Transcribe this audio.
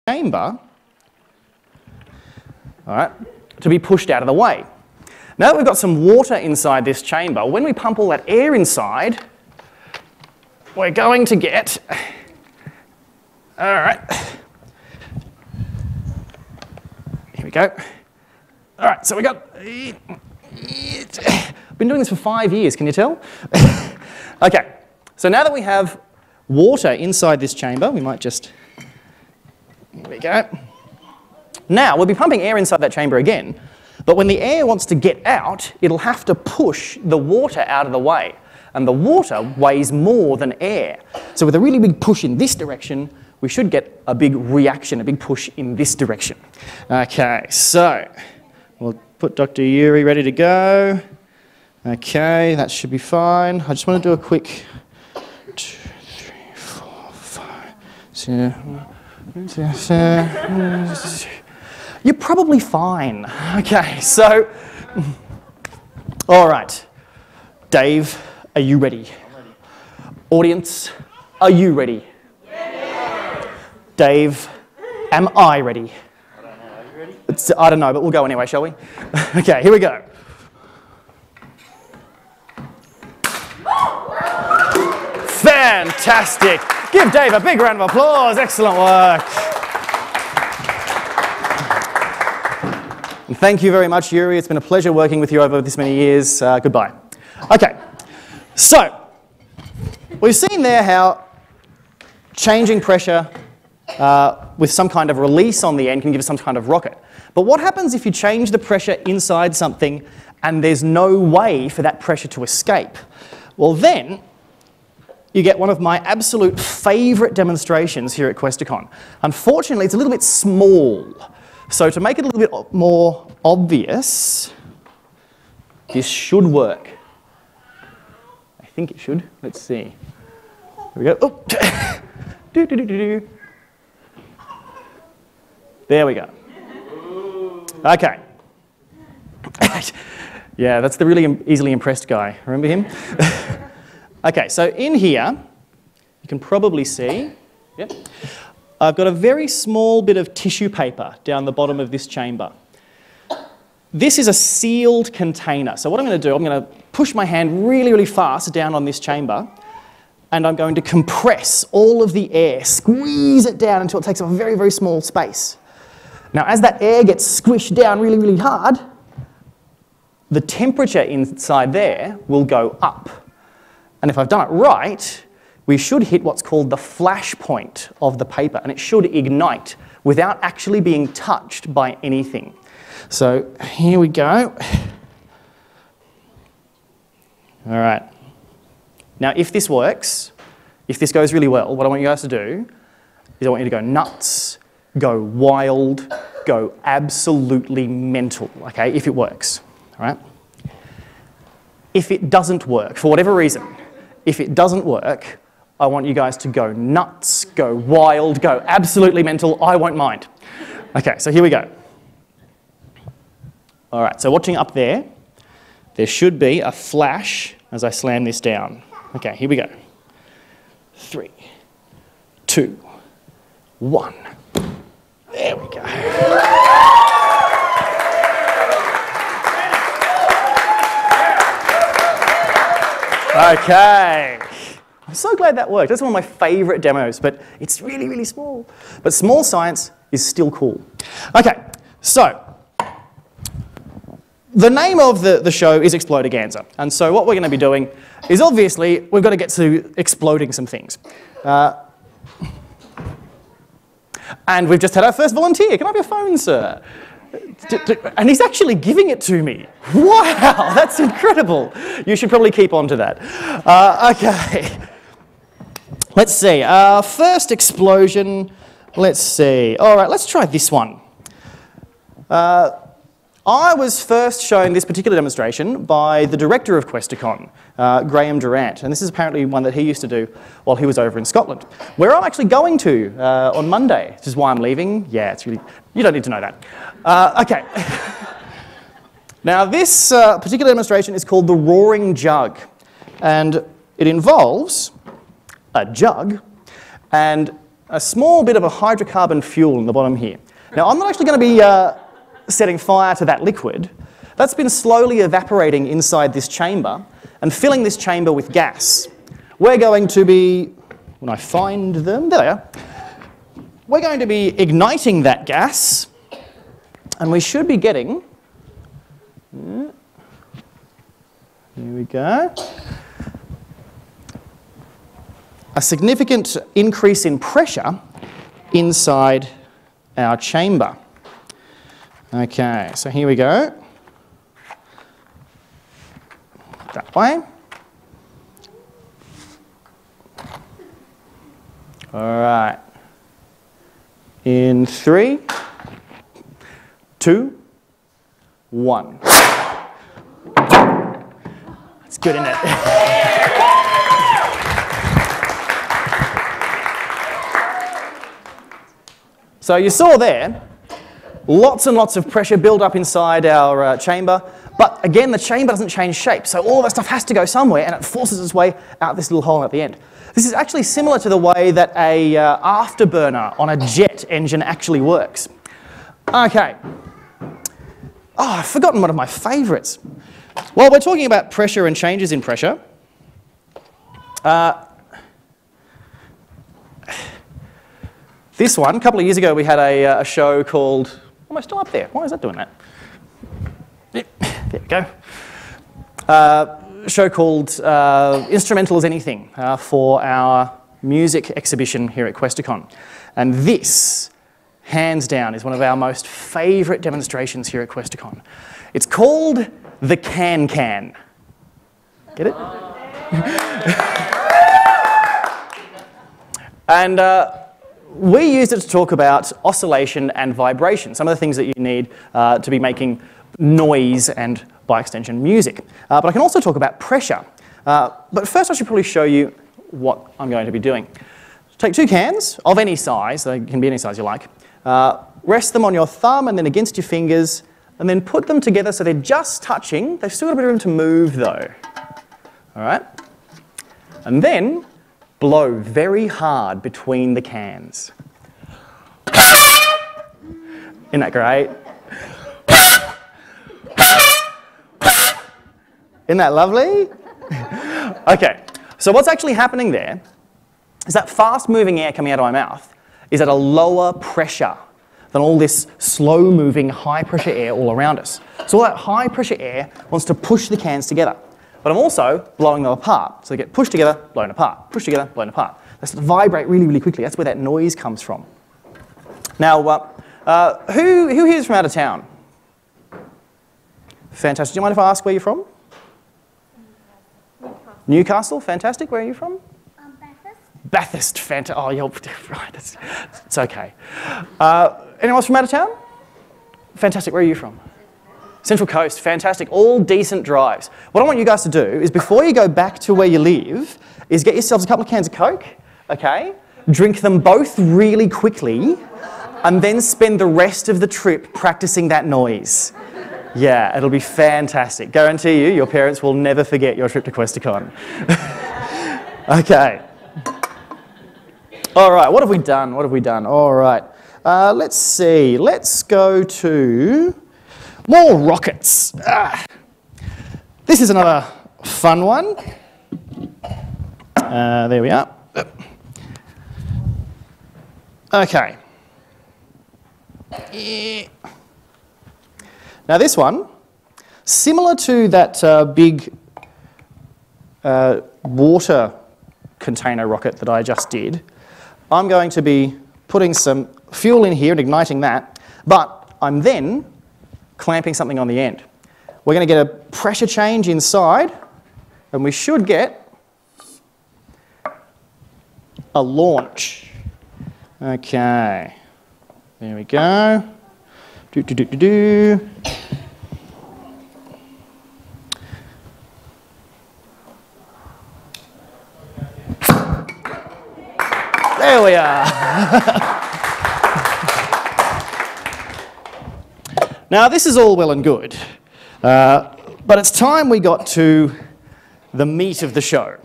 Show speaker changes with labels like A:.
A: chamber, all right, to be pushed out of the way. Now that we've got some water inside this chamber, when we pump all that air inside, we're going to get, all right, here we go. All right, so we got, I've been doing this for 5 years, can you tell? Okay, so now that we have water inside this chamber, we might just, here we go. Now, we'll be pumping air inside that chamber again, but when the air wants to get out, it'll have to push the water out of the way, and the water weighs more than air. So with a really big push in this direction, we should get a big reaction, a big push in this direction. Okay, so we'll put Dr. Yuri ready to go. Okay, that should be fine. I just want to do a quick 2, 3, 4, 5, 6. You're probably fine. Okay, so, all right. Dave, are you ready?
B: I'm ready.
A: Audience, are you ready?
B: Yeah.
A: Dave, am I ready?
B: I don't know. Are you ready?
A: I don't know, but we'll go anyway, shall we? Okay, here we go. Fantastic. Give Dave a big round of applause. Excellent work. And thank you very much, Yuri. It's been a pleasure working with you over this many years. Goodbye. Okay, so we've seen there how changing pressure with some kind of release on the end can give us some kind of rocket. But what happens if you change the pressure inside something and there's no way for that pressure to escape? Well, then you get one of my absolute favourite demonstrations here at Questacon. Unfortunately, it's a little bit small. So to make it a little bit more obvious, this should work. I think it should. Let's see. Here we go. Oh. There we go. Okay. Yeah, that's the really easily impressed guy. Remember him? Okay, so in here, you can probably see, yep, I've got a very small bit of tissue paper down the bottom of this chamber. This is a sealed container. So what I'm going to do, I'm going to push my hand really, really fast down on this chamber, and I'm going to compress all of the air, squeeze it down until it takes up a very, very small space. Now, as that air gets squished down really, really hard, the temperature inside there will go up. And if I've done it right, we should hit what's called the flash point of the paper, and it should ignite without actually being touched by anything. So here we go. All right. Now, if this works, if this goes really well, what I want you guys to do is I want you to go nuts, go wild, go absolutely mental, okay, if it works, all right? If it doesn't work, for whatever reason, if it doesn't work, I want you guys to go nuts, go wild, go absolutely mental. I won't mind. Okay, so here we go. All right, so watching up there, there should be a flash as I slam this down. Okay, here we go. 3, 2, 1. There we go. Okay. I'm so glad that worked. That's one of my favourite demos, but it's really, really small. But small science is still cool. Okay, so the name of the show is Explodaganza. And so what we're going to be doing is obviously we've got to get to exploding some things. And we've just had our first volunteer. Can I have your phone, sir? And he's actually giving it to me. Wow, that's incredible. You should probably keep on to that. Okay. Let's see. First explosion. Let's see. All right, let's try this one. I was first shown this particular demonstration by the director of Questacon, Graham Durant, and this is apparently one that he used to do while he was over in Scotland, where I'm actually going to on Monday. This is why I'm leaving. Yeah, it's really, you don't need to know that. Okay. Now this particular demonstration is called the Roaring Jug, and it involves a jug, and a small bit of a hydrocarbon fuel in the bottom here. Now, I'm not actually going to be setting fire to that liquid. That's been slowly evaporating inside this chamber and filling this chamber with gas. We're going to be, when I find them, there they are. We're going to be igniting that gas, and we should be getting, here we go, a significant increase in pressure inside our chamber. Okay, so here we go. That way. All right. In 3, 2, 1. That's good, isn't it? So you saw there, lots and lots of pressure build up inside our chamber. But again, the chamber doesn't change shape, so all that stuff has to go somewhere, and it forces its way out this little hole at the end. This is actually similar to the way that a afterburner on a jet engine actually works. Okay. Oh, I've forgotten one of my favourites. Well, we're talking about pressure and changes in pressure. This one, a couple of years ago, we had a show called... Am I still up there? Why is that doing that? There we go. A show called Instrumental as Anything for our music exhibition here at Questacon. And this, hands down, is one of our most favourite demonstrations here at Questacon. It's called the Can-Can. Get it? And we used it to talk about oscillation and vibration, some of the things that you need to be making noise and, by extension, music. But I can also talk about pressure. But first I should probably show you what I'm going to be doing. Take 2 cans of any size, they can be any size you like, rest them on your thumb and then against your fingers, and then put them together so they're just touching. They've still got a bit of room to move though. All right? And then blow very hard between the cans. Isn't that great? Isn't that lovely? Okay, so what's actually happening there is that fast-moving air coming out of my mouth is at a lower pressure than all this slow-moving, high-pressure air all around us. So all that high-pressure air wants to push the cans together. But I'm also blowing them apart. So they get pushed together, blown apart, pushed together, blown apart. They start to vibrate really, really quickly. That's where that noise comes from. Now, who here is from out of town? Fantastic. Do you mind if I ask where you're from? Newcastle, fantastic. Where are you from?
C: Bathurst.
A: Bathurst, fantastic. Oh, you're right. It's okay. Anyone else from out of town? Fantastic. Where are you from? Central Coast, fantastic. All decent drives. What I want you guys to do is before you go back to where you live, is get yourselves a couple of cans of Coke, okay? Drink them both really quickly, and then spend the rest of the trip practicing that noise. Yeah, it'll be fantastic. Guarantee you, your parents will never forget your trip to Questacon. Okay. All right, what have we done? What have we done? All right. Let's see. Let's go to more rockets. This is another fun one. There we are. Okay. Now this one, similar to that big water container rocket that I just did, I'm going to be putting some fuel in here and igniting that, but I'm then clamping something on the end. We're going to get a pressure change inside, and we should get a launch. Okay, there we go. Do. There we are. Now this is all well and good, but it's time we got to the meat of the show.